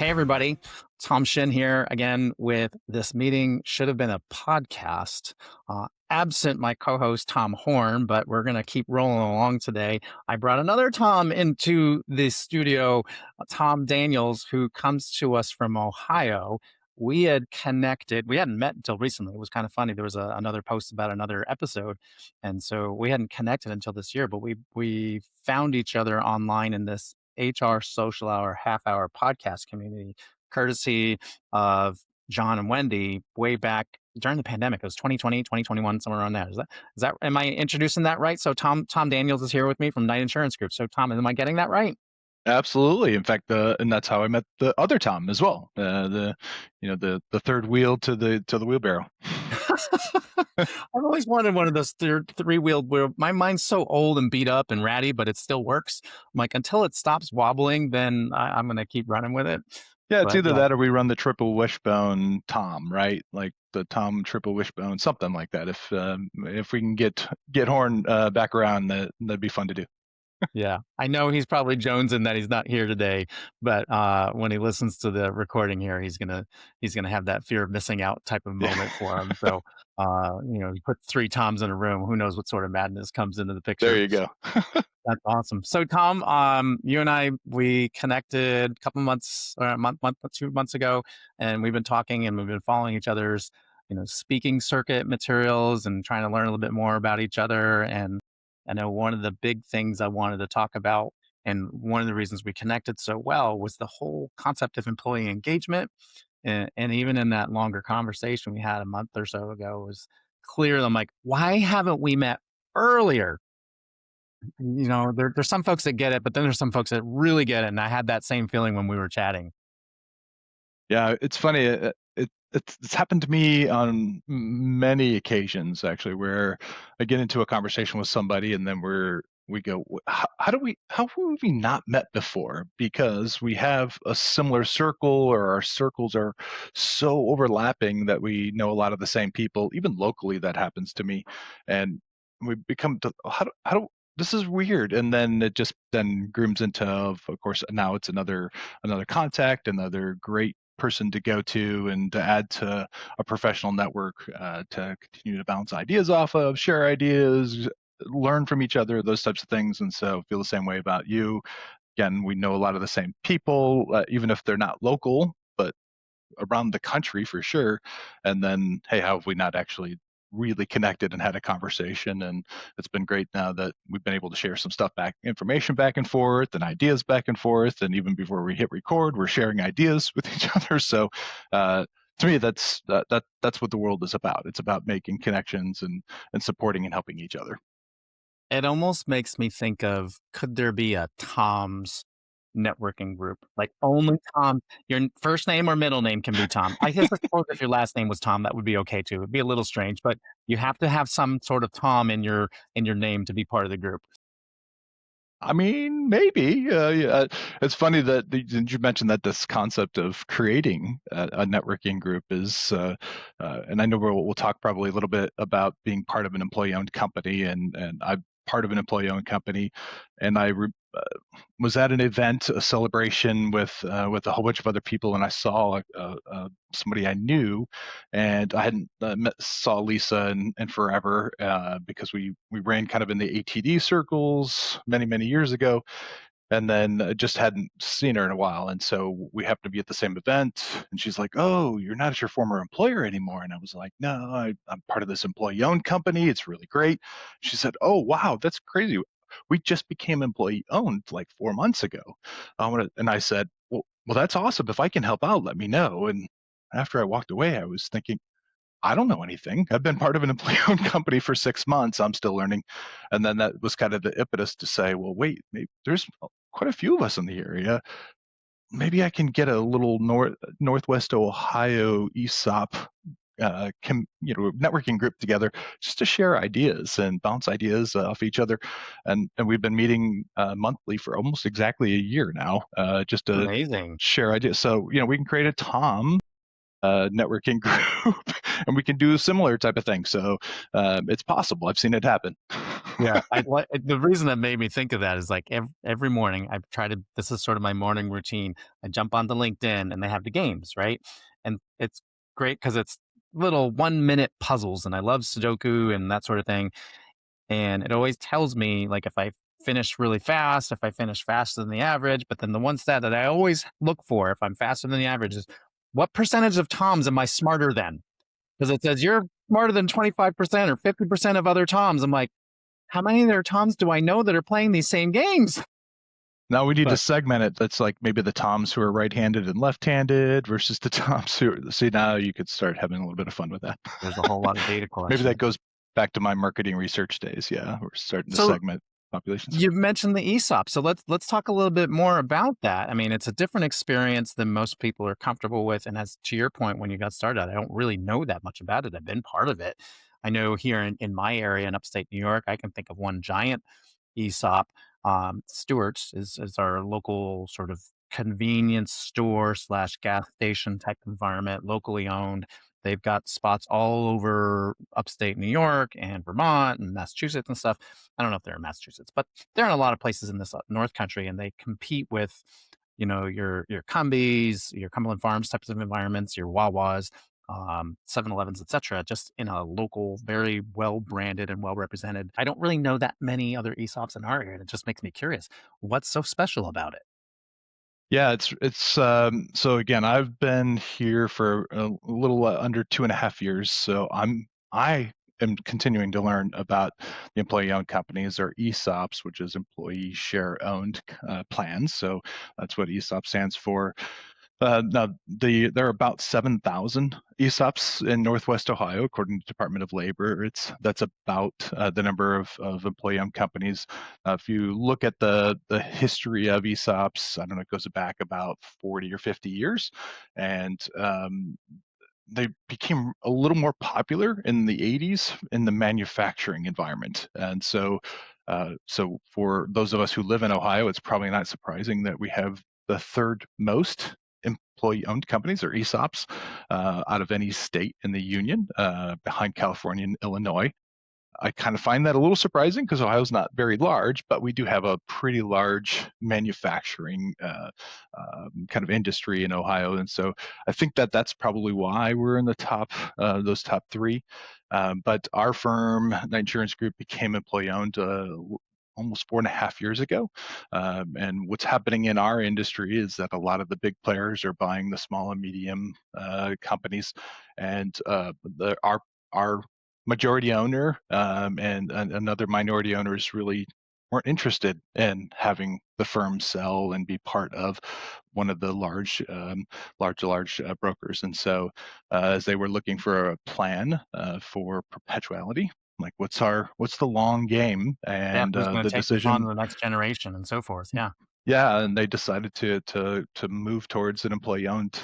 Hey, everybody. Tom Shin here again with this meeting. Should have been a podcast. Absent my co host, Tom Horn, but we're going to keep rolling along today. I brought another Tom into the studio, Tom Daniels, who comes to us from Ohio. We had connected. We hadn't met until recently. It was kind of funny. There was another post about another episode. And so we hadn't connected until this year, but we found each other online in this HR Social Hour half hour podcast community, courtesy of John and Wendy way back during the pandemic. It was 2020, 2021, somewhere around there. Am I introducing that right? So Tom Daniels is here with me from Knight Insurance Group. So Tom, am I getting that right? Absolutely. In fact, and that's how I met the other Tom as well. The third wheel to the wheelbarrow. I've always wanted one of those three-wheeled where my mind's so old and beat up and ratty, but it still works. I'm like, until it stops wobbling, then I'm going to keep running with it. Yeah, it's But either yeah, that or we run the triple wishbone Tom, right? Like the Tom triple wishbone, something like that. If we can get Horn back around, that'd be fun to do. yeah. I know he's probably jonesing that he's not here today, but when he listens to the recording here, he's gonna have that fear of missing out type of moment for him. So you put three Toms in a room, who knows what sort of madness comes into the There picture. you go. That's awesome. So Tom, you and I, we connected a couple months or a month, 2 months ago, and we've been talking and we've been following each other's, speaking circuit materials and trying to learn a little bit more about each other. And I know one of the big things I wanted to talk about, and one of the reasons we connected so well, was the whole concept of employee engagement. And even in that longer conversation we had a month or so ago, it was clear. I'm like, why haven't we met earlier? There's some folks that get it, but then there's some folks that really get it. And I had that same feeling when we were chatting. Yeah, it's funny. It's happened to me on many occasions actually, where I get into a conversation with somebody and then we go, how have we not met before? Because we have a similar circle, or our circles are so overlapping that we know a lot of the same people. Even locally, that happens to me, and we become how do this is weird, and then it just then grooms into, of course, now it's another contact, another great person to go to and to add to a professional network, to continue to bounce ideas off of, share ideas, learn from each other, those types of things. And so feel the same way about you. Again, we know a lot of the same people, even if they're not local, but around the country for sure. And then, hey, how have we not actually really connected and had a conversation? And it's been great now that we've been able to share some stuff information back and forth, and ideas back and forth. And even before we hit record, we're sharing ideas with each other. So to me, that's what the world is about. It's about making connections and supporting and helping each other. It almost makes me think of, could there be a Tom's networking group? Like only Tom, your first name or middle name can be Tom. I guess I suppose if your last name was Tom, that would be okay too. It'd be a little strange, but you have to have some sort of Tom in your name to be part of the group. I mean, maybe. Yeah. It's funny that you mentioned that this concept of creating a networking group is, and I know we'll talk probably a little bit about being part of an employee-owned company, and I'm part of an employee-owned company, and I was at an event, a celebration with a whole bunch of other people, and I saw somebody I knew, and I hadn't saw Lisa in forever, because we ran kind of in the ATD circles many years ago, and then just hadn't seen her in a while. And so we happened to be at the same event, and she's like, "Oh, you're not at your former employer anymore." And I was like, "No, I'm part of this employee-owned company. It's really great." She said, "Oh, wow, that's crazy. We just became employee-owned like 4 months ago." And I said, "Well, that's awesome. If I can help out, let me know." And after I walked away, I was thinking, I don't know anything. I've been part of an employee-owned company for 6 months. I'm still learning. And then that was kind of the impetus to say, well, wait, maybe there's quite a few of us in the area. Maybe I can get a little Northwest Ohio ESOP, networking group together, just to share ideas and bounce ideas off each other. And we've been meeting monthly for almost exactly a year now, just to Amazing. share ideas. So, we can create a Tom networking group, and we can do a similar type of thing. So it's possible. I've seen it happen. Yeah, the reason that made me think of that is like every morning I try to. This is sort of my morning routine. I jump onto LinkedIn and they have the games, right? And it's great because it's little 1 minute puzzles, and I love Sudoku and that sort of thing. And it always tells me like if I finish really fast, if I finish faster than the average. But then the one stat that I always look for if I'm faster than the average is what percentage of Toms am I smarter than? Because it says you're smarter than 25% or 50% of other Toms. I'm like, how many of their Toms do I know that are playing these same games? Now we need to But segment it. That's like maybe the Toms who are right-handed and left-handed versus the Toms who are, see, now you could start having a little bit of fun with that. there's a whole lot of data Maybe collection. that goes back to my marketing research days. Yeah, we're starting to So segment populations. you mentioned the ESOP. So let's talk a little bit more about that. I mean, it's a different experience than most people are comfortable with. And as to your point, when you got started, I don't really know that much about it. I've been part of it. I know here in my area in upstate New York, I can think of one giant ESOP. Stewart's is our local sort of convenience store slash gas station type environment, locally owned. They've got spots all over upstate New York and Vermont and Massachusetts and stuff. I don't know if they're in Massachusetts, but they're in a lot of places in this North Country, and they compete with, your Cumbies, your Cumberland Farms types of environments, your Wawas, 7-Elevens, etc. Just in a local, very well branded and well represented. I don't really know that many other ESOPs in our area. And it just makes me curious. What's so special about it? Yeah, it's so again, I've been here for a little under 2.5 years. So I am continuing to learn about the employee-owned companies, or ESOPs, which is employee share-owned plans. So that's what ESOP stands for. Now, there are about 7,000 ESOPs in Northwest Ohio, according to Department of Labor. That's about the number of employee-owned companies. If you look at the history of ESOPs, I don't know, it goes back about 40 or 50 years, and they became a little more popular in the 80s in the manufacturing environment. And so for those of us who live in Ohio, it's probably not surprising that we have the third most employee-owned companies, or ESOPs, out of any state in the union, behind California and Illinois. I kind of find that a little surprising because Ohio's not very large, but we do have a pretty large manufacturing kind of industry in Ohio, and so I think that that's probably why we're in the top those top three. But our firm, the insurance group, became employee-owned almost 4.5 years ago. And what's happening in our industry is that a lot of the big players are buying the small and medium companies, and our majority owner and another minority owners really weren't interested in having the firm sell and be part of one of the large brokers. And so, as they were looking for a plan for perpetuality, like what's the long game, Yeah, and who's going the to take this on to decision. the next generation and so forth? Yeah. Yeah, and they decided to move towards an employee-owned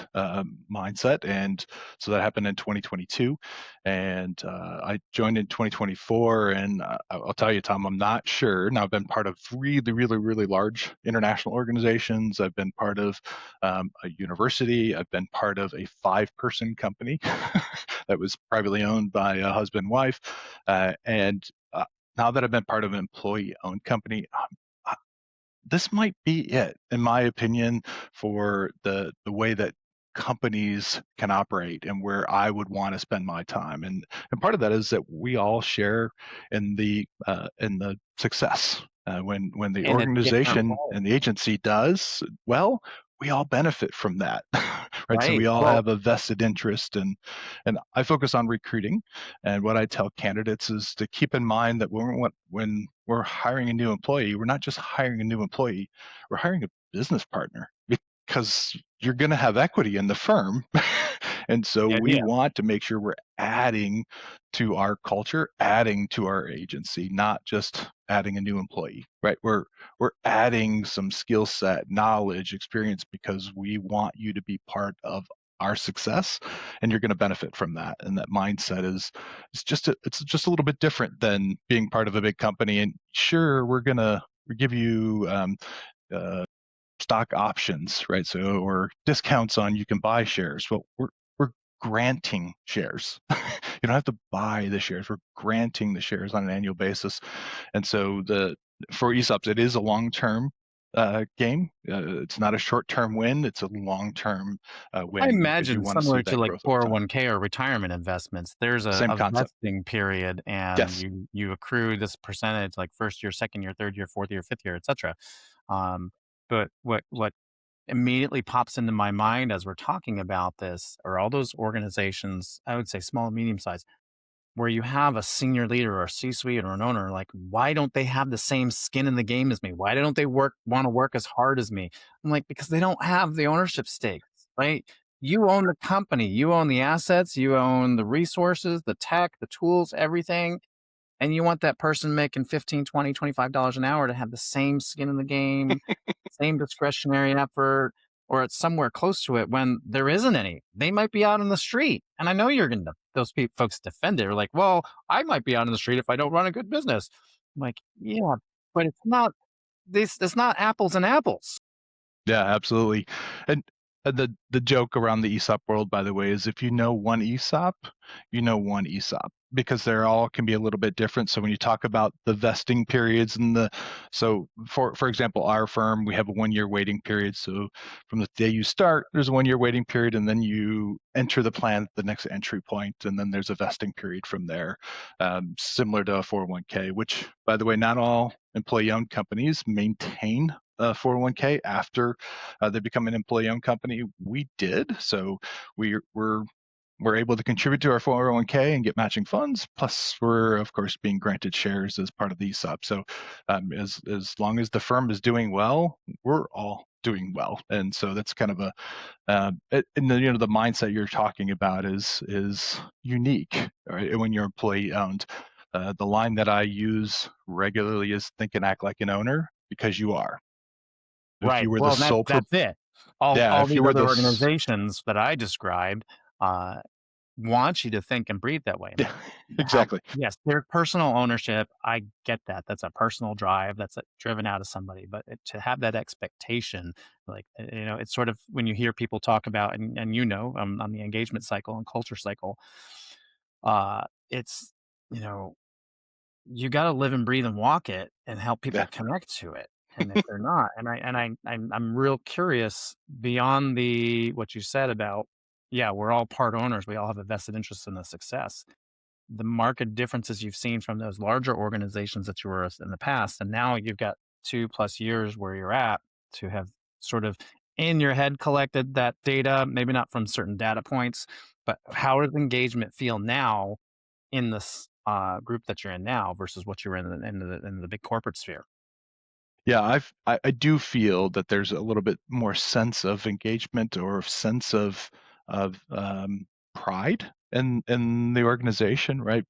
mindset, and so that happened in 2022, and I joined in 2024. And I'll tell you, Tom, I'm not sure. Now, I've been part of really, really, really large international organizations. I've been part of a university. I've been part of a 5-person company that was privately owned by a husband and wife, and now that I've been part of an employee-owned company, this might be it, in my opinion, for the way that companies can operate and where I would want to spend my time. And part of that is that we all share in the success. When the In a different organization way, and the agency does well, we all benefit from that, right? So right? we all Well, have a vested interest, and I focus on recruiting. And what I tell candidates is to keep in mind that when we're hiring a new employee, we're not just hiring a new employee, we're hiring a business partner, because you're going to have equity in the firm. And so yeah, we yeah. want to make sure we're adding to our culture, adding to our agency, not just adding a new employee, right? We're adding some skill set, knowledge, experience, because we want you to be part of our success, and you're going to benefit from that. And that mindset it's just a little bit different than being part of a big company. And sure, we give you uh, stock options, right? So, or discounts on, you can buy shares. Well, we're granting shares. You don't have to buy the shares. We're granting the shares on an annual basis. And so for ESOPs, it is a long-term game. It's not a short-term win. It's a long-term I win because you imagine want to see similar to that like growth over time. 401k or retirement investments, there's Same a concept. vesting period and Yes. you accrue this percentage like first year, second year, third year, fourth year, fifth year, etc. Um, but what immediately pops into my mind as we're talking about this are all those organizations, I would say small and medium sized, where you have a senior leader or a C-suite or an owner, like, why don't they have the same skin in the game as me? Why don't they want to work as hard as me? I'm like, because they don't have the ownership stakes, right? You own the company, you own the assets, you own the resources, the tech, the tools, everything. And you want that person making 15, 20, $25 an hour to have the same skin in the game, same discretionary effort, or it's somewhere close to it when there isn't any. They might be out on the street. And I know you're going to, those folks defend it. Are like, well, I might be out on the street if I don't run a good business. I'm like, yeah, but it's not apples and apples. Yeah, absolutely. And the joke around the ESOP world, by the way, is if you know one ESOP, you know one ESOP because they're all can be a little bit different. So when you talk about the vesting periods and so for example, our firm, we have a 1 year waiting period. So from the day you start, there's a 1 year waiting period, and then you enter the plan at the next entry point, and then there's a vesting period from there, similar to a 401k. Which, by the way, not all employee-owned companies maintain 401k after they become an employee-owned company. We did, so we're able to contribute to our 401k and get matching funds. Plus, we're of course being granted shares as part of the ESOP. So, as long as the firm is doing well, we're all doing well, and so that's kind of a and the mindset you're talking about is unique, right? When you're employee owned. The line that I use regularly is think and act like an owner because you are. If Right. you were the Well, sole pro that's it. Yeah, All if you these were other this organizations that I described, uh, want you to think and breathe that way. Yeah, How exactly. yes, their personal ownership, I get that. That's a personal drive that's, driven out of somebody, but to have that expectation, like, it's sort of when you hear people talk about and on the engagement cycle and culture cycle, it's, you know, you gotta live and breathe and walk it and help people Yeah. connect to it. And if they're not, I'm real curious beyond the what you said about, yeah, we're all part owners. We all have a vested interest in the success. The market differences you've seen from those larger organizations that you were in the past, and now you've got 2+ years where you're at to have sort of in your head collected that data, maybe not from certain data points, but how does engagement feel now in this group that you're in now versus what you were in the big corporate sphere? Yeah, I do feel that there's a little bit more sense of engagement or sense of pride in the organization, right?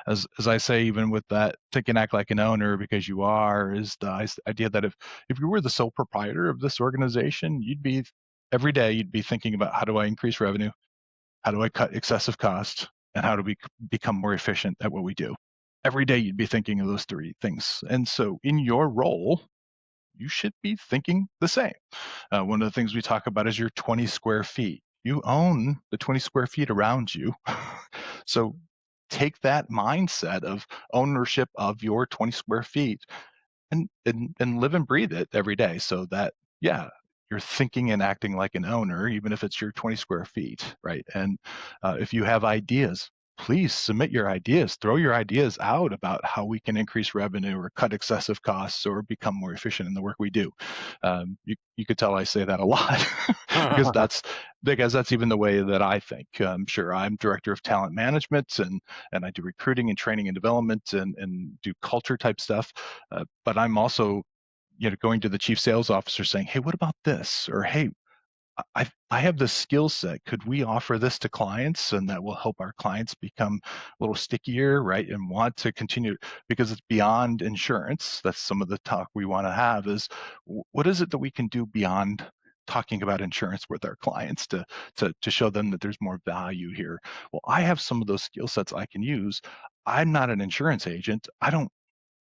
As I say, even with that, think and act like an owner because you are, is the idea that if you were the sole proprietor of this organization, you'd be every day you'd be thinking about how do I increase revenue, how do I cut excessive cost, and how do we become more efficient at what we do. Every day you'd be thinking of those three things, and so in your role you should be thinking the same. One of the things we talk about is your 20 square feet. You own the 20 square feet around you. So take that mindset of ownership of your 20 square feet and live and breathe it every day so that, yeah, you're thinking and acting like an owner, even if it's your 20 square feet, right? And if you have ideas, please submit your ideas, throw your ideas out about how we can increase revenue or cut excessive costs or become more efficient in the work we do. You could tell I say that a lot because that's even the way that I think. Sure, I'm director of talent management and I do recruiting and training and development and do culture type stuff. But I'm also, going to the chief sales officer saying, "Hey, what about this?" Or, "Hey, I have this skill set. Could we offer this to clients, and that will help our clients become a little stickier, right? And want to continue because it's beyond insurance. That's some of the talk we want to have. Is what is it that we can do beyond talking about insurance with our clients to show them that there's more value here? Well, I have some of those skill sets I can use. I'm not an insurance agent. I don't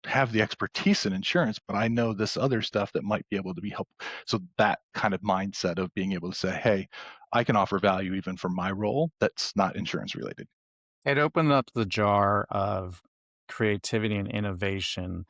have the expertise in insurance, but I know this other stuff that might be able to be helpful. So that kind of mindset of being able to say, hey, I can offer value even for my role that's not insurance related. It opened up the jar of creativity and innovation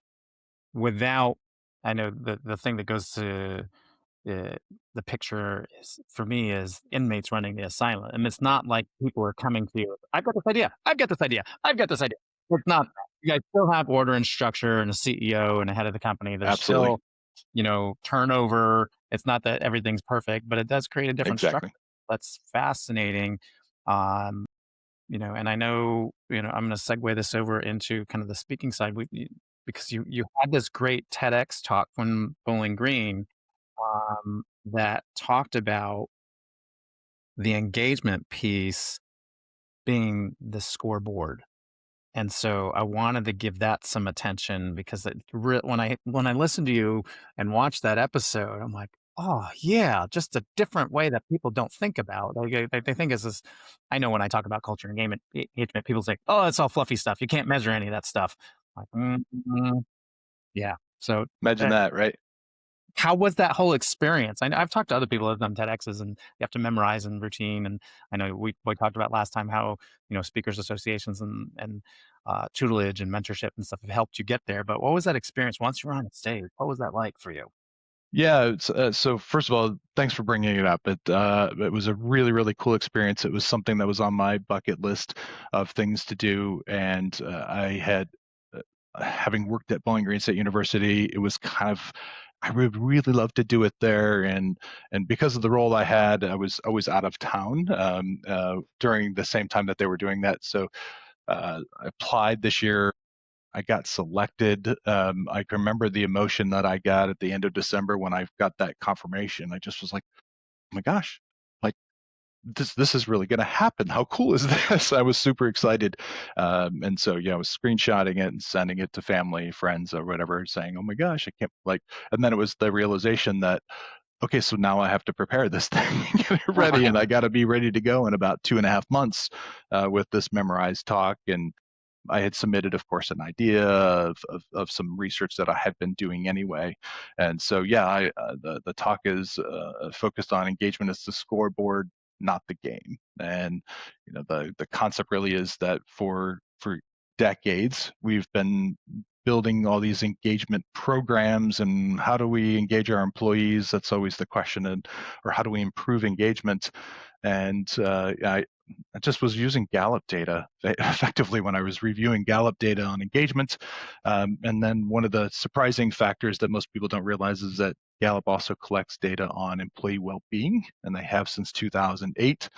without, I know the thing that goes to the the picture is for me is inmates running the asylum. And it's not like people are coming to you, I've got this idea, I've got this idea, I've got this idea. It's not that. You guys still have order and structure and a CEO and a head of the company. There's Absolutely. still, turnover. It's not that everything's perfect, but it does create a different structure. Exactly. That's fascinating. Um, and I know, I'm going to segue this over into kind of the speaking side because you had this great TEDx talk from Bowling Green that talked about the engagement piece being the scoreboard. And so I wanted to give that some attention because when I listened to you and watched that episode, I'm like, oh yeah, just a different way that people don't think about. Like they think it's this. I know when I talk about culture and engagement, people say, oh, it's all fluffy stuff. You can't measure any of that stuff. Like, yeah. So Imagine uh, that, right? how was that whole experience? I've talked to other people who've done TEDx's and you have to memorize and routine. And I know we talked about last time how, speakers associations and tutelage and mentorship and stuff have helped you get there. But what was that experience once you were on the stage? What was that like for you? Yeah. So first of all, thanks for bringing it up. It was a really, really cool experience. It was something that was on my bucket list of things to do, and I had, having worked at Bowling Green State University, it was kind of, I would really love to do it there, and because of the role I had, I was always out of town during the same time that they were doing that. So I applied this year. I got selected. I can remember the emotion that I got at the end of December when I got that confirmation. I just was like, "Oh my gosh, like this is really going to happen. How cool is this?" I was super excited, and so yeah, I was screenshotting it and sending it to family, friends, or whatever, saying, "Oh my gosh, I can't like." And then it was the realization that, okay, so now I have to prepare this thing, get it ready, and I got to be ready to go in about 2.5 months with this memorized talk. And I had submitted, of course, an idea of some research that I had been doing anyway. And so, yeah, the talk is focused on engagement as the scoreboard, not the game. And the concept really is that for decades we've been building all these engagement programs, and how do we engage our employees? That's always the question, and or how do we improve engagement? And I just was using Gallup data effectively when I was reviewing Gallup data on engagement. And then one of the surprising factors that most people don't realize is that Gallup also collects data on employee well-being, and they have since 2008.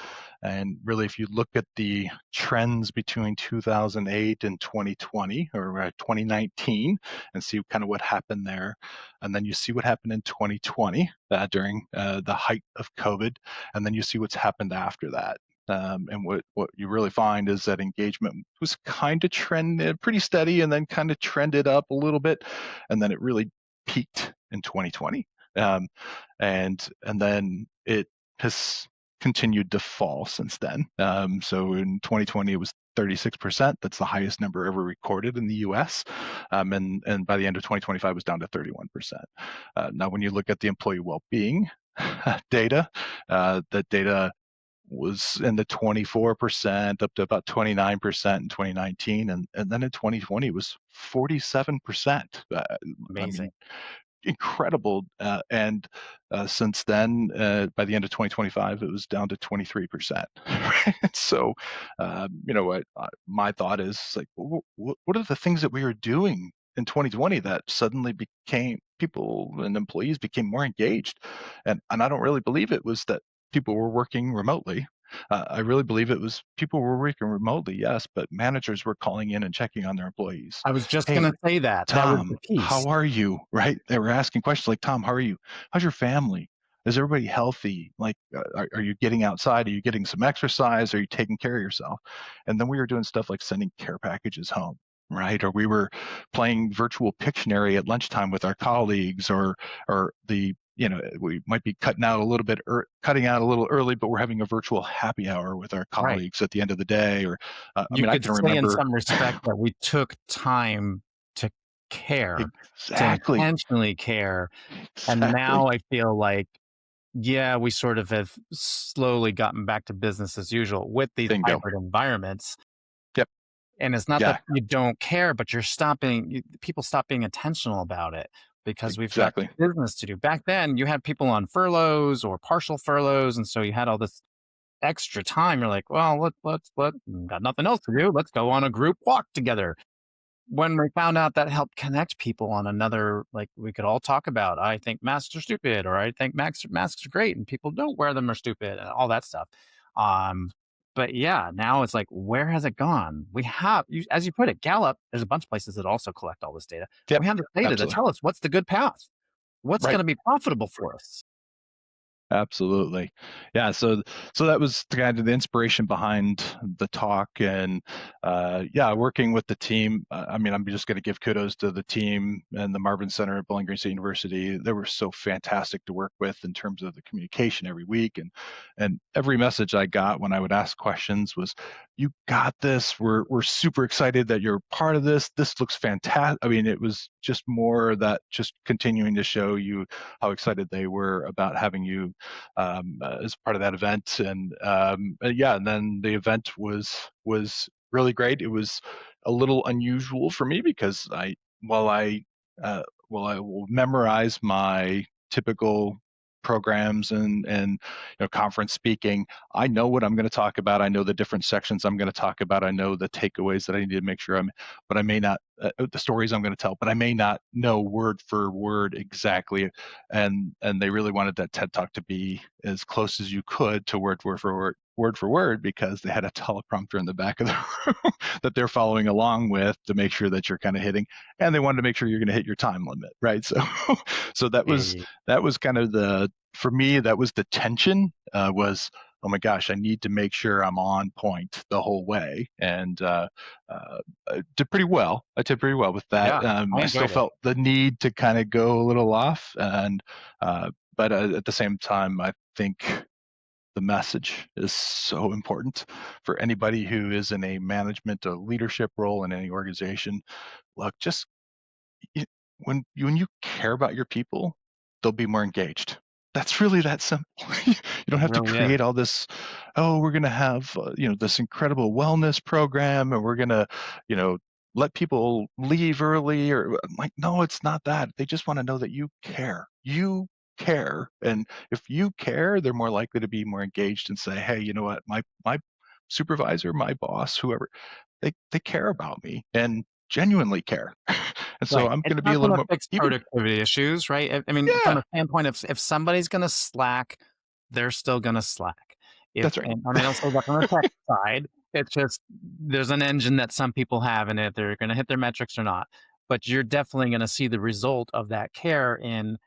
And really, if you look at the trends between 2008 and 2020 or 2019 and see kind of what happened there, and then you see what happened in 2020 during the height of COVID, and then you see what's happened after that. And what you really find is that engagement was kind of trended pretty steady and then kind of trended up a little bit, and then it really peaked in 2020, um, and then it has continued to fall since then. So in 2020 it was 36%. That's the highest number ever recorded in the U.S. And by the end of 2025 it was down to 31%. Now, when you look at the employee well-being data, that data was in the 24% up to about 29% in 2019, and then in 2020 it was 47%. I Amazing. mean, incredible. And since then, by the end of 2025, it was down to 23%. Right? So, what my thought is like, what are the things that we were doing in 2020 that suddenly became people and employees became more engaged? And I don't really believe it was that people were working remotely. I really believe it was people were working remotely, yes, but managers were calling in and checking on their employees. I was just Hey, gonna say that. That was the Tom, piece. how are you? Right? They were asking questions like, Tom, how are you? How's your family? Is everybody healthy? Like, are you getting outside? Are you getting some exercise? Are you taking care of yourself? And then we were doing stuff like sending care packages home, right? Or we were playing virtual Pictionary at lunchtime with our colleagues, or we might be cutting out a little early, but we're having a virtual happy hour with our Right. colleagues at the end of the day. Or You I could can say in remember some respect that we took time to care, to exactly, intentionally care. And exactly. now I feel like, yeah, we sort of have slowly gotten back to business as usual with these Bingo. hybrid environments. And it's not that Yeah, you don't care, but people stop being intentional about it because we've got exactly. business to do. Back then, you had people on furloughs or partial furloughs, and so you had all this extra time. You're like, well, let got nothing else to do. Let's go on a group walk together. When we found out that helped connect people on another, like we could all talk about, I think masks are stupid, or I think masks are great, and people don't wear them are stupid, and all that stuff. Um, but yeah, now it's like, where has it gone? As you put it, Gallup. There's a bunch of places that also collect all this data. Yep, We have this data that absolutely. tell us what's the good path, what's Right. going to be profitable for us. Absolutely. Yeah, so that was kind of the inspiration behind the talk. And yeah, working with the team. I mean, I'm just going to give kudos to the team and the Marvin Center at Bowling Green State University. They were so fantastic to work with in terms of the communication every week, and every message I got when I would ask questions was, "You got this. We're super excited that you're part of this. This looks fantastic." I mean, it was just more that just continuing to show you how excited they were about having you as part of that event. And yeah, and then the event was really great. It was a little unusual for me because while I while I will memorize my typical programs and conference speaking, I know what I'm going to talk about. I know the different sections I'm going to talk about. I know the takeaways that I need to make sure but I may not the stories I'm going to tell, but I may not know word for word exactly. And they really wanted that TED talk to be as close as you could to word for word, because they had a teleprompter in the back of the room that they're following along with to make sure that you're kind of hitting, and they wanted to make sure you're going to hit your time limit, right? So so that was kind of for me, that was the tension, was, oh my gosh, I need to make sure I'm on point the whole way. And I did pretty well. I did pretty well with that. Yeah, I I still enjoyed it. felt the need to kind of go a little off, and but at the same time, I think the message is so important for anybody who is in a management or leadership role in any organization. Look, just when you care about your people, they'll be more engaged. That's really that simple. You don't It have to really is. create all this. Oh, we're going to have this incredible wellness program, and we're going to you know let people leave early, or I'm like, no, it's not that. They just want to know that you care. You care, and if you care, they're more likely to be more engaged and say, hey, you know what, my supervisor, my boss, whoever, they care about me and genuinely care. And so Right. I'm It's going to be not a little gonna more fix even. productivity issues, right? I mean, from Yeah, a standpoint of if somebody's gonna slack, they're still gonna slack. that's right. And I don't say that from a tech side, it's just there's an engine that some people have in it, they're gonna hit their metrics or not. But you're definitely gonna see the result of that care in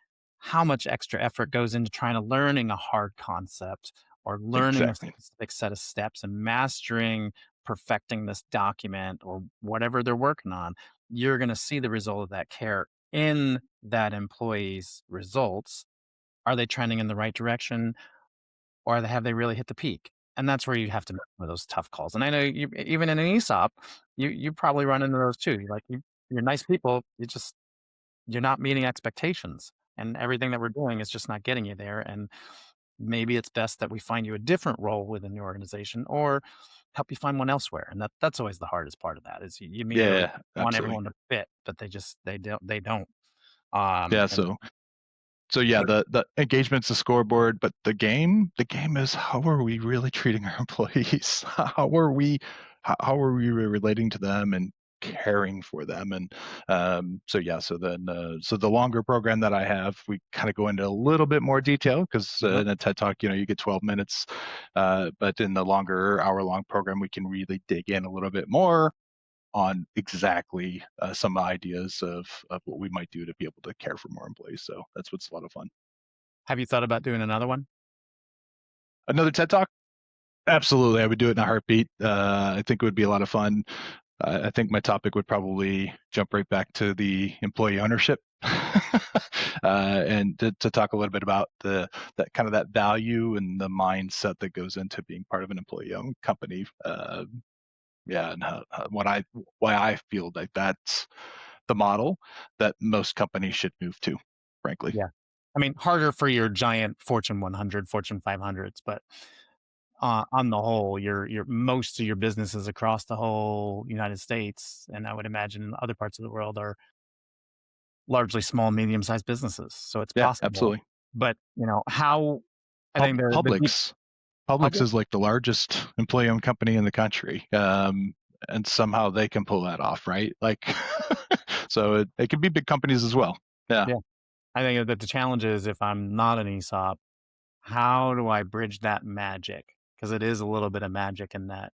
how much extra effort goes into trying to learning a hard concept or learning a Exactly. specific set of steps and mastering, perfecting this document or whatever they're working on. You're going to see the result of that care in that employee's results. Are they trending in the right direction, or have they really hit the peak? And that's where you have to make some of those tough calls. And I know you, even in an ESOP, you probably run into those too. You're nice people. You're not meeting expectations, and everything that we're doing is just not getting you there. And maybe it's best that we find you a different role within the organization or help you find one elsewhere. And that's always the hardest part of that is you meet everyone, Yeah, want absolutely. everyone to fit, but they don't. Yeah, And so yeah, so the engagement's the scoreboard, but the game is, how are we really treating our employees? How are we relating to them and caring for them? And so yeah, so the longer program that I have, we kind of go into a little bit more detail, because mhm. in a TED talk, you get 12 minutes, but in the longer hour-long program, we can really dig in a little bit more on exactly some ideas of what we might do to be able to care for more employees. So that's what's a lot of fun. Have you thought about doing another one? Another TED Talk? Absolutely, I would do it in a heartbeat. I think it would be a lot of fun. I think my topic would probably jump right back to the employee ownership, and to talk a little bit about that kind of that value and the mindset that goes into being part of an employee-owned company. Yeah, and why I feel like that's the model that most companies should move to, frankly. Yeah. I mean, harder for your giant Fortune 100, Fortune 500s, but on the whole, your most of your businesses across the whole United States, and I would imagine in other parts of the world, are largely small, medium-sized businesses, so it's Yeah, possible. absolutely. But, how I think the deep Publix public. is like the largest employee-owned company in the country, and somehow they can pull that off, right? Like, so it can be big companies as well. Yeah. Yeah, I think that the challenge is if I'm not an ESOP, how do I bridge that magic? Because it is a little bit of magic in that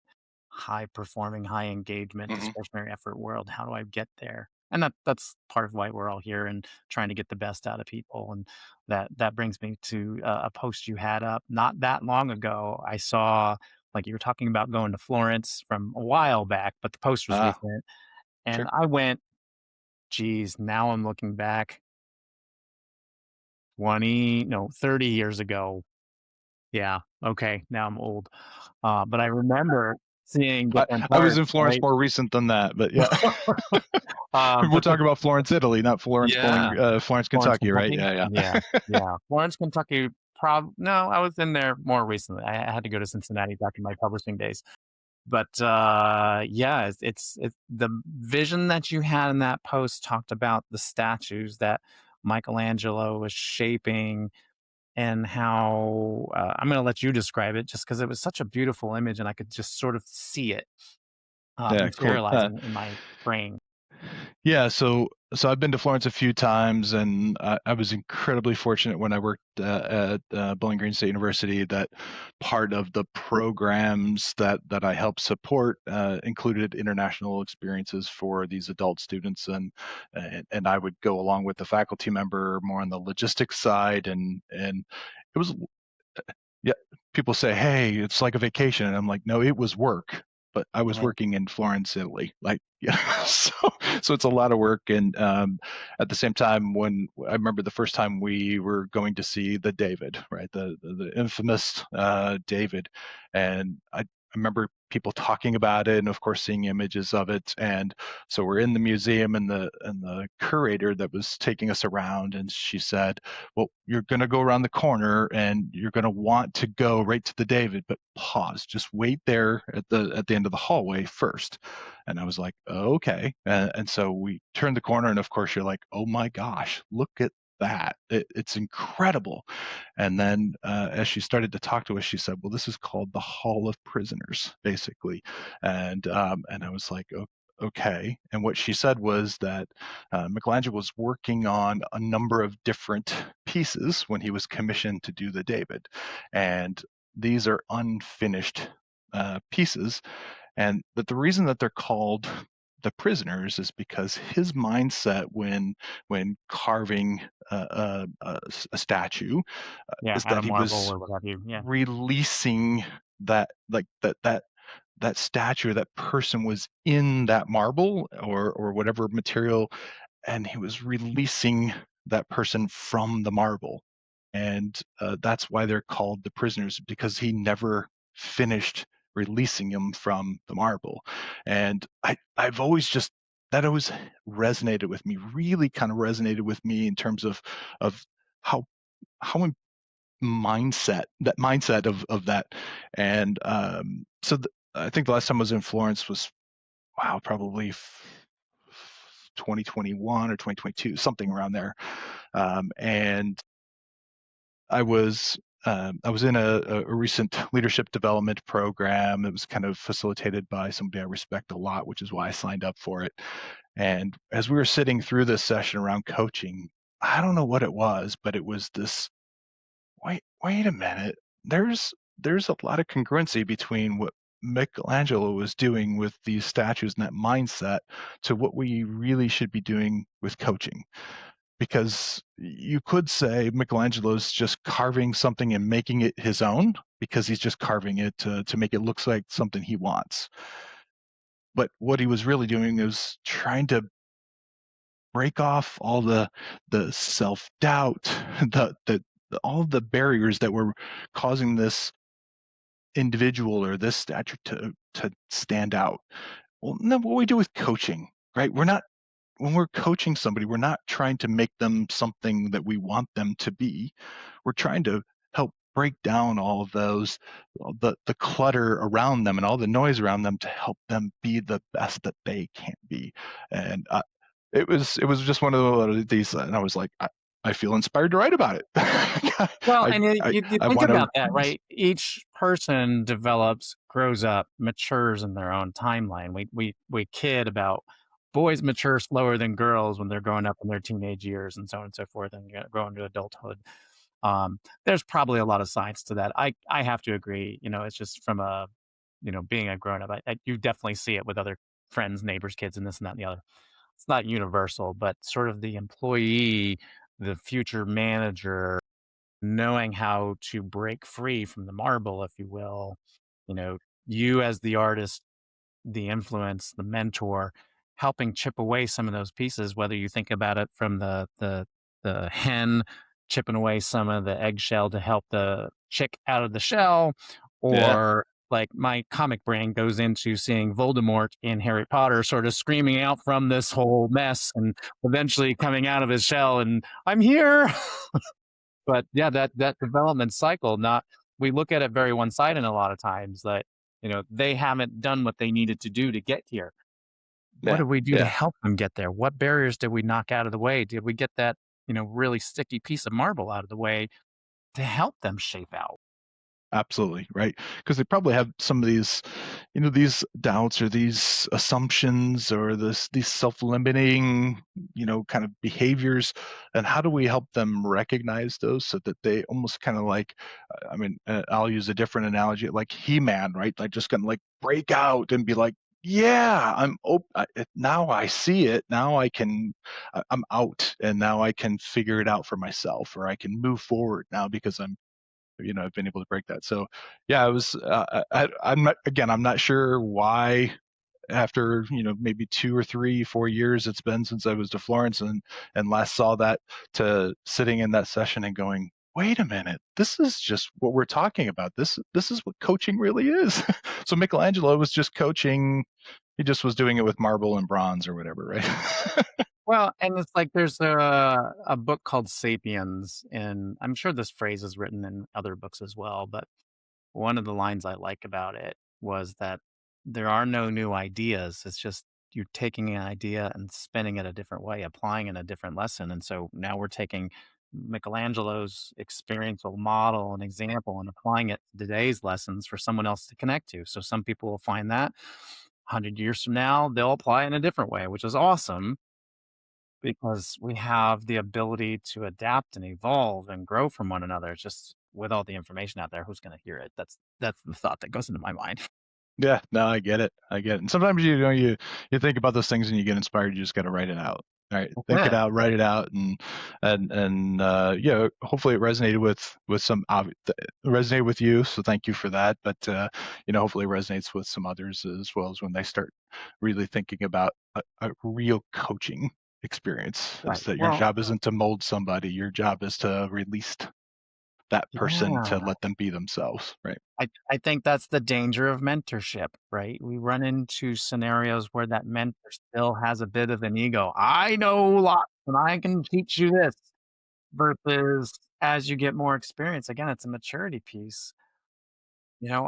high performing, high engagement, Hmm. discretionary effort world. How do I get there? And that's part of why we're all here and trying to get the best out of people. And that brings me to a post you had up not that long ago. I saw, like, you were talking about going to Florence from a while back, but the post was Ah, recent, and sure. I went. Geez, now I'm looking back 20, no, 30 years ago. Yeah, okay, now I'm old. But I remember seeing different I was parts, in Florence right? more recent than that, but yeah. We're But the talking about Florence, Italy, not yeah, Florence, Florence, Kentucky, right? Kentucky? Yeah, Yeah, yeah. yeah. Florence, Kentucky, no, I was in there more recently. I had to go to Cincinnati back in my publishing days. But, yeah, it's the vision that you had in that post talked about the statues that Michelangelo was shaping and how, I'm gonna let you describe it just because it was such a beautiful image and I could just sort of see it, Yeah, cool. materializing in my brain. Yeah, so I've been to Florence a few times, and I was incredibly fortunate when I worked at Bowling Green State University that part of the programs that I helped support included international experiences for these adult students, and I would go along with the faculty member more on the logistics side, and it was, yeah, people say, hey, it's like a vacation, and I'm like, no, it was work, but I was Right. working in Florence, Italy. Like, yeah, so it's a lot of work. And at the same time, when I remember the first time we were going to see the David, right, the infamous David, and I remember people talking about it, and of course seeing images of it. And so we're in the museum, and the curator that was taking us around, and she said, well, you're going to go around the corner and you're going to want to go right to the David, but pause, just wait there at the end of the hallway first. And I was like, oh, okay. And so we turned the corner, and of course you're like, oh my gosh, look at that. It's incredible. And then as she started to talk to us, she said, well, this is called the Hall of Prisoners, basically. And I was like, okay. And what she said was that Michelangelo was working on a number of different pieces when he was commissioned to do the David. And these are unfinished pieces. And that the reason that they're called the prisoners is because his mindset when carving a statue Yeah, is out of that he marble was or what have you. Yeah. releasing that, like that statue, that person was in that marble or whatever material, and he was releasing that person from the marble. And that's why they're called the prisoners, because he never finished releasing them from the marble. And I've always just, that always resonated with me, really kind of resonated with me in terms of how how mindset of that. And I think the last time I was in Florence was, wow, probably 2021 or 2022, something around there. And I was in a recent leadership development program that was kind of facilitated by somebody I respect a lot, which is why I signed up for it. And as we were sitting through this session around coaching, I don't know what it was, but it was this, wait a minute. There's a lot of congruency between what Michelangelo was doing with these statues and that mindset to what we really should be doing with coaching. Because you could say Michelangelo's just carving something and making it his own because he's just carving it to make it look like something he wants. But what he was really doing is trying to break off all the self-doubt, the all the barriers that were causing this individual or this statue to stand out. Well, no, what we do with coaching, right? We're not, when we're coaching somebody, we're not trying to make them something that we want them to be. We're trying to help break down all of those, the clutter around them and all the noise around them to help them be the best that they can be. And it was just one of these, and I was like, I feel inspired to write about it. Well, I and you I think want to. about that, right? Each person develops, grows up, matures in their own timeline. We kid about boys mature slower than girls when they're growing up in their teenage years and so on and so forth and growing to adulthood. There's probably a lot of science to that. I have to agree. It's just from a being a grown up. You definitely see it with other friends, neighbors, kids, and this and that and the other. It's not universal, but sort of the employee, the future manager, knowing how to break free from the marble, if you will. You know, you as the artist, the influence, the mentor, helping chip away some of those pieces, whether you think about it from the hen chipping away some of the eggshell to help the chick out of the shell, Yeah, or like my comic brain goes into seeing Voldemort in Harry Potter sort of screaming out from this whole mess and eventually coming out of his shell and I'm here. But yeah, that development cycle, not we look at it very one-sided a lot of times that, they haven't done what they needed to do to get here. What yeah, did we do to yeah. help them get there? What barriers did we knock out of the way? Did we get that, really sticky piece of marble out of the way to help them shape out? Absolutely, right? Because they probably have some of these, these doubts or these assumptions or these self-limiting, kind of behaviors. And how do we help them recognize those so that they almost kind of like, I mean, I'll use a different analogy, like He-Man, right? Like just kind of like break out and be like, yeah, now I see it. Now I'm out, and now I can figure it out for myself, or I can move forward now because I've been able to break that. So yeah, I was I'm not, again, I'm not sure why after maybe 2 or 3 4 years it's been since I was to Florence and last saw that, to sitting in that session and going, wait a minute, this is just what we're talking about. This is what coaching really is. So Michelangelo was just coaching. He just was doing it with marble and bronze or whatever, right? Well, and it's like there's a book called Sapiens, and I'm sure this phrase is written in other books as well, but one of the lines I like about it was that there are no new ideas. It's just you're taking an idea and spinning it a different way, applying it a different lesson. And so now we're taking Michelangelo's experiential model and example and applying it to today's lessons for someone else to connect to. So some people will find that 100 years from now, they'll apply it in a different way, which is awesome because we have the ability to adapt and evolve and grow from one another. It's just with all the information out there, who's going to hear it? That's the thought that goes into my mind. Yeah, no, I get it. I get it. And sometimes you think about those things and you get inspired. You just got to write it out. All right, think it Yeah, out, write it out, and yeah, hopefully it resonated with resonated with you. So thank you for that. But hopefully it resonates with some others as well, as when they start really thinking about a real coaching experience. Is right. that your Well, job isn't to mold somebody. Your job is to release that person to yeah. let them be themselves. Right. I think that's the danger of mentorship, right? We run into scenarios where that mentor still has a bit of an ego. I know lots and I can teach you this. Versus as you get more experience, again, it's a maturity piece.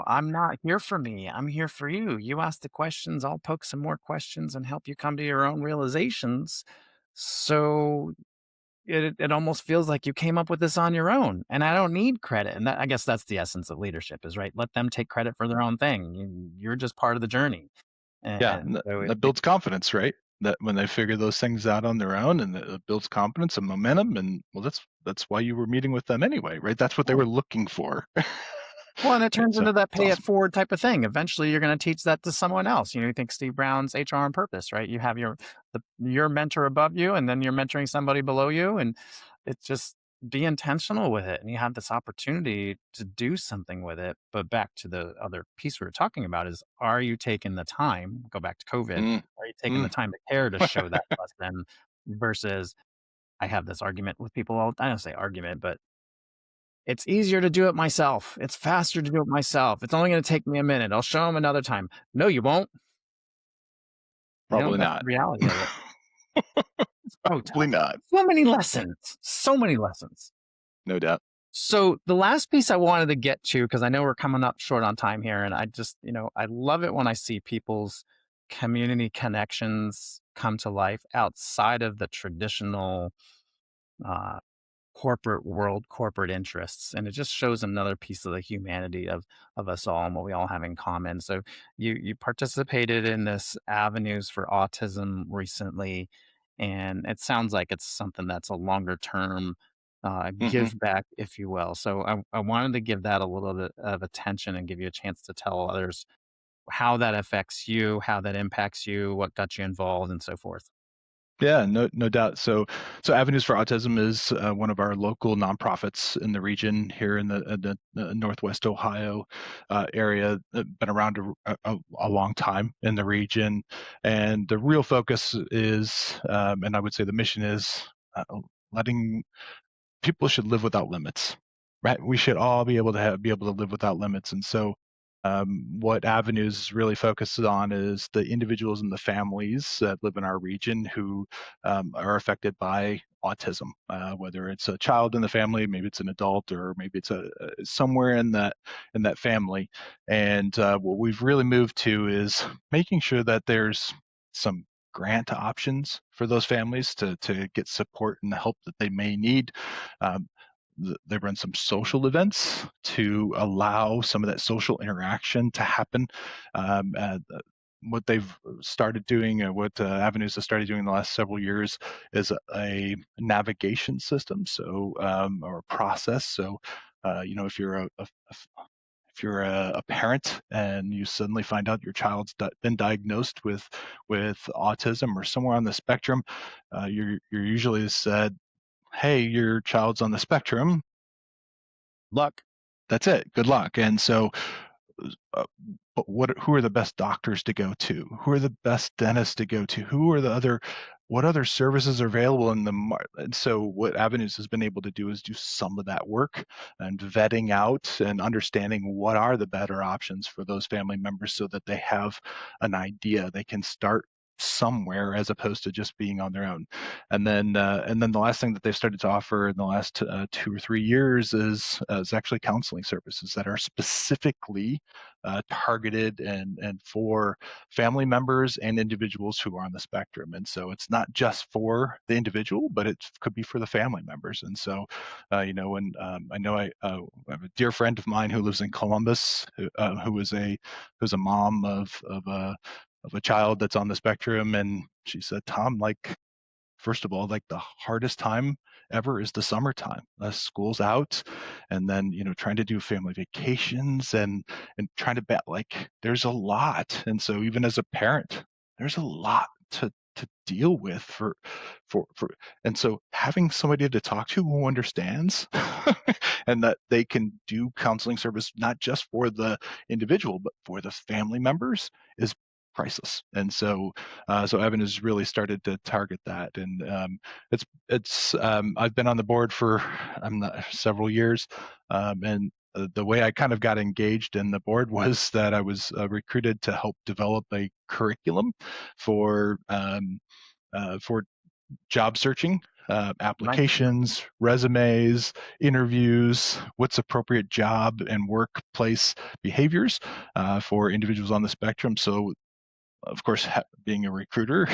I'm not here for me. I'm here for you. You ask the questions, I'll poke some more questions and help you come to your own realizations. So it almost feels like you came up with this on your own, and I don't need credit. And I guess that's the essence of leadership, is right. Let them take credit for their own thing. You're just part of the journey, Yeah, and and that, so that builds confidence, right? That when they figure those things out on their own, and it builds confidence and momentum, and well, that's why you were meeting with them anyway, right? That's what they were looking for. well, and it Right, turns so into that it's pay it awesome. forward type of thing. Eventually, you're going to teach that to someone else. You think Steve Brown's HR on Purpose, right? You have your mentor above you, and then you're mentoring somebody below you, and it's just be intentional with it, and you have this opportunity to do something with it. But back to the other piece we were talking about is: are you taking the time? Go back to COVID. Mm, Are you taking mm. the time to care to show that lesson? Versus, I have this argument with people all. I don't say argument, but it's easier to do it myself. It's faster to do it myself. It's only gonna take me a minute. I'll show them another time. No, you won't. Probably That's not. the reality of it. So Probably tough. not. So many lessons. So many lessons. No doubt. So the last piece I wanted to get to, because I know we're coming up short on time here, and I just, I love it when I see people's community connections come to life outside of the traditional uh, corporate world, corporate interests, and it just shows another piece of the humanity of us all and what we all have in common. So you participated in this avenues for autism recently, and it sounds like it's something that's a longer term Hmm. give back, if you will. So I wanted to give that a little bit of attention and give you a chance to tell others how that affects you, how that impacts you, what got you involved, and so forth. Yeah, no doubt. So Avenues for Autism is one of our local nonprofits in the region here in the Northwest Ohio area. Been around a long time in the region, and the real focus is, and I would say the mission is, letting people should live without limits, right? We should all be able to live without limits. And so, what Avenues really focuses on is the individuals and the families that live in our region who are affected by autism, whether it's a child in the family, maybe it's an adult, or maybe it's somewhere in that family. And what we've really moved to is making sure that there's some grant options for those families to get support and the help that they may need. Um, they run some social events to allow some of that social interaction to happen. What they've started doing, what Avenues have started doing in the last several years, is a navigation system, or a process. So, if you're if you're a parent and you suddenly find out your child's been diagnosed with autism or somewhere on the spectrum, you're usually said, "Hey, your child's on the spectrum. Luck. That's it. Good luck." And so, uh, but who are the best doctors to go to? Who are the best dentists to go to? What other services are available in the market? And so what Avenues has been able to do is do some of that work and vetting out and understanding what are the better options for those family members so that they have an idea. They can start somewhere as opposed to just being on their own. And then the last thing that they've started to offer in the last 2 or 3 years is actually counseling services that are specifically targeted and for family members and individuals who are on the spectrum. And so it's not just for the individual, but it could be for the family members. And so, and I know I have a dear friend of mine who lives in Columbus, who's a mom of a child that's on the spectrum, and she said, "Tom, like, first of all, like, the hardest time ever is the summertime. School's out, and then trying to do family vacations and trying to bet, like, there's a lot. And so even as a parent, there's a lot to deal with for and so having somebody to talk to who understands and that they can do counseling service not just for the individual but for the family members is priceless. And so Evan has really started to target that, and it's I've been on the board for several years, and the way I kind of got engaged in the board was that I was recruited to help develop a curriculum for for job searching. Nice. Applications, resumes, interviews, what's appropriate job and workplace behaviors for individuals on the spectrum. So of course, being a recruiter,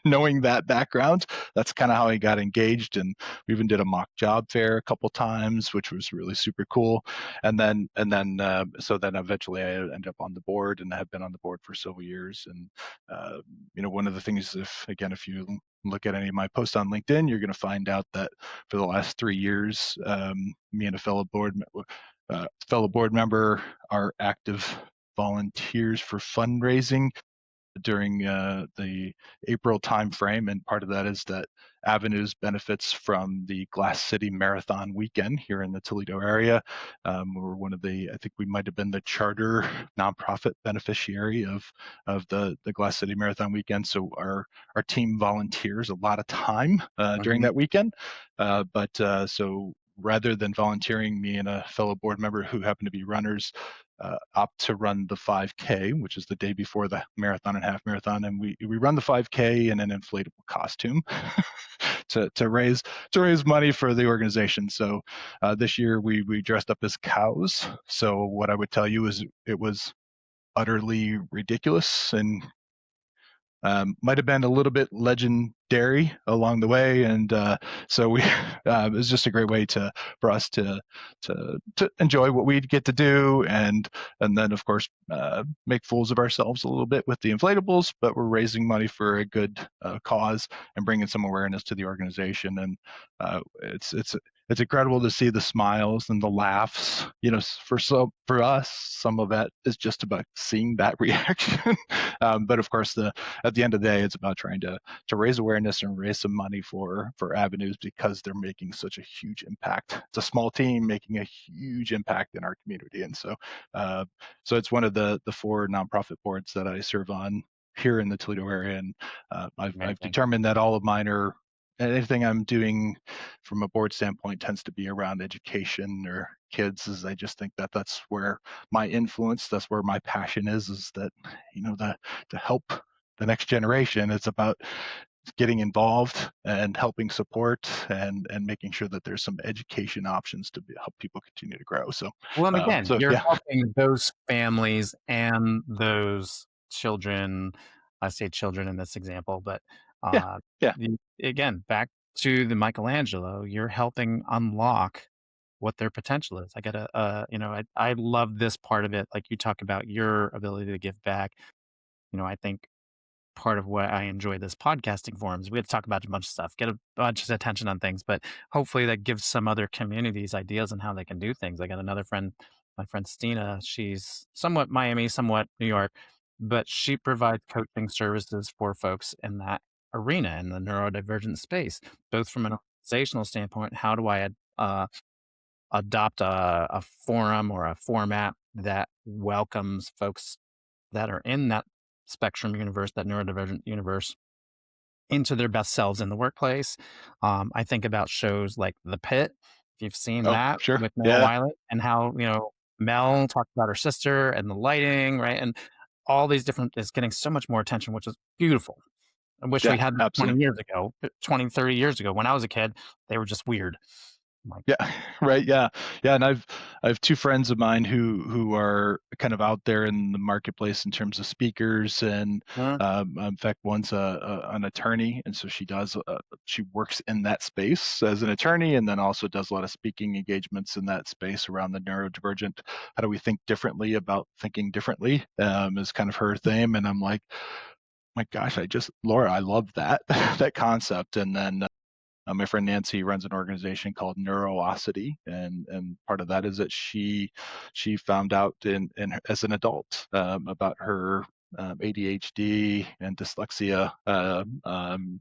knowing that background, that's kind of how I got engaged. And we even did a mock job fair a couple times, which was really super cool. So then eventually I ended up on the board and have been on the board for several years. And one of the things, if you look at any of my posts on LinkedIn, you're going to find out that for the last 3 years, me and a fellow board member are active volunteers for fundraising during the April timeframe, and part of that is that Avenues benefits from the Glass City Marathon weekend here in the Toledo area. We're one of I think we might have been the charter nonprofit beneficiary of the Glass City Marathon weekend. So our team volunteers a lot of time during Mhm. that weekend, but so rather than volunteering, me and a fellow board member who happen to be runners opt to run the 5K, which is the day before the marathon and half marathon, and we run the 5K in an inflatable costume to raise money for the organization. So this year we dressed up as cows. So what I would tell you is it was utterly ridiculous and might have been a little bit legendary along the way, and so we it was just a great way for us to enjoy what we get to do, and then of course make fools of ourselves a little bit with the inflatables, but we're raising money for a good cause and bringing some awareness to the organization, and it's incredible to see the smiles and the laughs. For us, some of that is just about seeing that reaction. But of course, at the end of the day, it's about trying to raise awareness and raise some money for avenues because they're making such a huge impact. It's a small team making a huge impact in our community, and so it's one of the four nonprofit boards that I serve on here in the Toledo area, and I've Amazing. determined that all of mine are anything I'm doing from a board standpoint tends to be around education or kids, as I just think that that's where my influence, that's where my passion is that to help the next generation. It's about getting involved and helping support and making sure that there's some education options to help people continue to grow. So Well, and again, so you're yeah, helping those families and those children. I say children in this example, but yeah, uh, yeah. again, back to the Michelangelo, you're helping unlock what their potential is. I got to, I love this part of it. Like you talk about your ability to give back. I think part of what I enjoy this podcasting forums. We have to talk about a bunch of stuff, get a bunch of attention on things, but hopefully that gives some other communities ideas on how they can do things. I got another friend, my friend Stina. She's somewhat Miami, somewhat New York, but she provides coaching services for folks in that arena in the neurodivergent space, both from an organizational standpoint. How do I adopt a forum or a format that welcomes folks that are in that spectrum universe, that neurodivergent universe, into their best selves in the workplace. I think about shows like The Pit, if you've seen Oh, that sure. with Noah Yeah. Wyle, and how, Mel talked about her sister and the lighting, right? And all these different, it's getting so much more attention, which is beautiful. I wish we Yeah, had 20 absolutely. years ago, 20, 30 years ago. When I was a kid, they were just weird. I'm like, Yeah, right. Yeah, yeah. And I have two friends of mine who are kind of out there in the marketplace in terms of speakers, and "Huh?" in fact, one's an attorney, and so she works in that space as an attorney, and then also does a lot of speaking engagements in that space around the neurodivergent. How do we think differently about thinking differently? Is kind of her theme, and I'm like, my gosh, Laura, I love that that concept, and then my friend Nancy runs an organization called Neurosity, and part of that is that she found out as an adult about her ADHD and dyslexia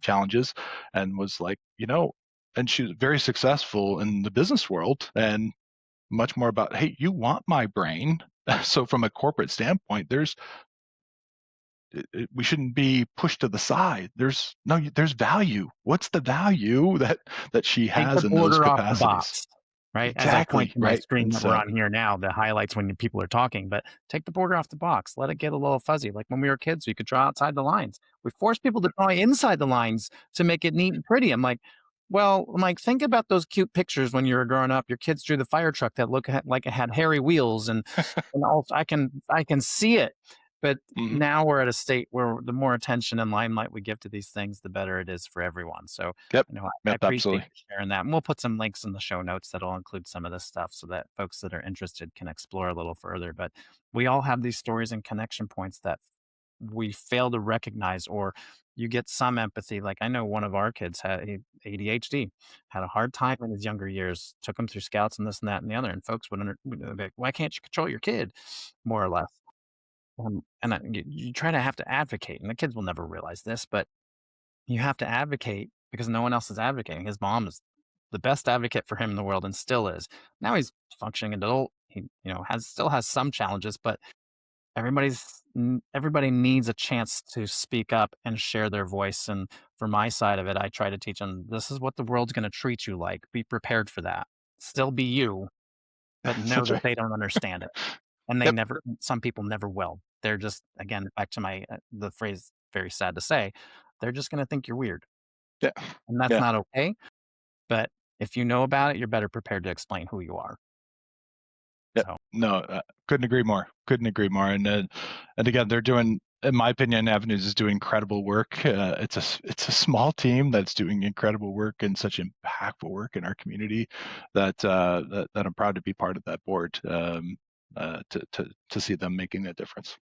challenges, and was like, and she was very successful in the business world, and much more about, hey, you want my brain. So from a corporate standpoint, we shouldn't be pushed to the side. There's value. What's the value that she Take the has in those border off the capacities? box, right? As I point Exactly, to my right. screen And that we're so on here now, the highlights when people are talking, but take the border off the box. Let it get a little fuzzy. Like when we were kids, we could draw outside the lines. We force people to draw inside the lines to make it neat and pretty. I'm like, think about those cute pictures when you were growing up. Your kids drew the fire truck that looked like it had hairy wheels, and also I can see it. But mhm. now we're at a state where the more attention and limelight we give to these things, the better it is for everyone. So Yep, I yep, appreciate absolutely. you sharing that. And we'll put some links in the show notes that'll include some of this stuff so that folks that are interested can explore a little further. But we all have these stories and connection points that we fail to recognize, or you get some empathy. Like I know one of our kids had ADHD, had a hard time in his younger years, took him through scouts and this and that and the other. And folks would be like, why can't you control your kid? More or less. You try to have to advocate, and the kids will never realize this, but you have to advocate because no one else is advocating. His mom is the best advocate for him in the world and still is. Now he's functioning adult. He, has still has some challenges, but everybody needs a chance to speak up and share their voice. And for my side of it, I try to teach them this is what the world's going to treat you like. Be prepared for that. still be you, but know That's that right. they don't understand it. And Yep. some people never will. They're just, again, back to the phrase, very sad to say, they're just going to think you're weird. Yeah. And that's Yeah. not okay. But if you know about it, you're better prepared to explain who you are. Yep. So, No, couldn't agree more. Couldn't agree more. And again, they're doing, in my opinion, Avenues is doing incredible work. It's a small team that's doing incredible work and such impactful work in our community that I'm proud to be part of that board. To see them making that difference.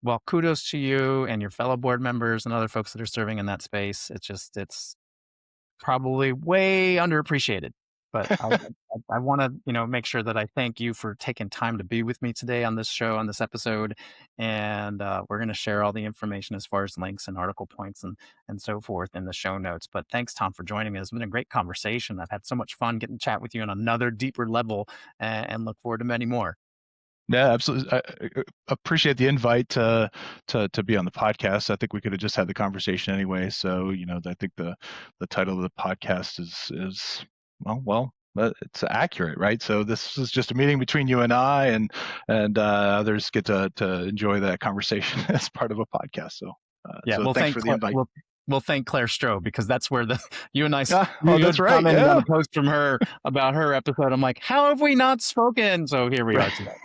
well, kudos to you and your fellow board members and other folks that are serving in that space. It's probably way underappreciated. But I want to, make sure that I thank you for taking time to be with me today on this show, on this episode, and we're going to share all the information as far as links and article points and so forth in the show notes. But thanks, Tom, for joining me. It's been a great conversation. I've had so much fun getting to chat with you on another deeper level, and look forward to many more. Yeah, absolutely. I appreciate the invite to be on the podcast. I think we could have just had the conversation anyway. So, I think the title of the podcast is it's accurate, right? So this is just a meeting between you and I, and others get to enjoy that conversation as part of a podcast. So, Yeah, so thanks for the invite. we'll thank Claire Stroh, because that's where you and I Oh, you that's had right. commented on Yeah. a post from her about her episode. I'm like, how have we not spoken? So here we are today.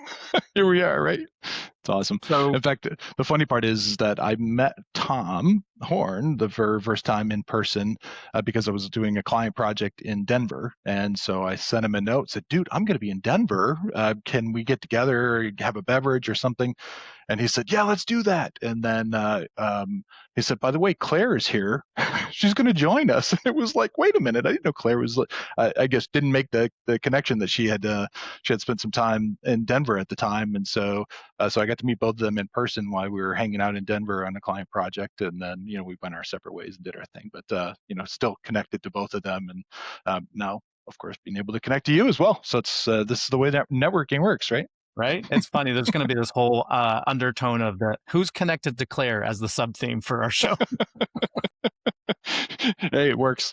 Here we are, right? It's awesome. So In fact, the funny part is that I met Tom Horn the very first time in person because I was doing a client project in Denver. And so I sent him a note, said, dude, I'm going to be in Denver. Can we get together, have a beverage or something? And he said, yeah, let's do that. And then he said, by the way, Claire is here. She's going to join us. And it was like, wait a minute. I didn't know Claire was, I guess, didn't make the connection that she had spent some time in Denver at the time. And so I got to meet both of them in person while we were hanging out in Denver on a client project. And then, we went our separate ways and did our thing. But, still connected to both of them. And now, of course, being able to connect to you as well. So it's this is the way that networking works, right? right, it's funny. There's going to be this whole undertone of who's connected to Claire as the sub theme for our show. Hey, it works.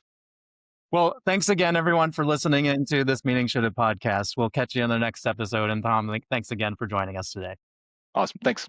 Well, thanks again, everyone, for listening into this Meaning Should Have podcast. We'll catch you in the next episode. And Tom, thanks again for joining us today. Awesome. Thanks.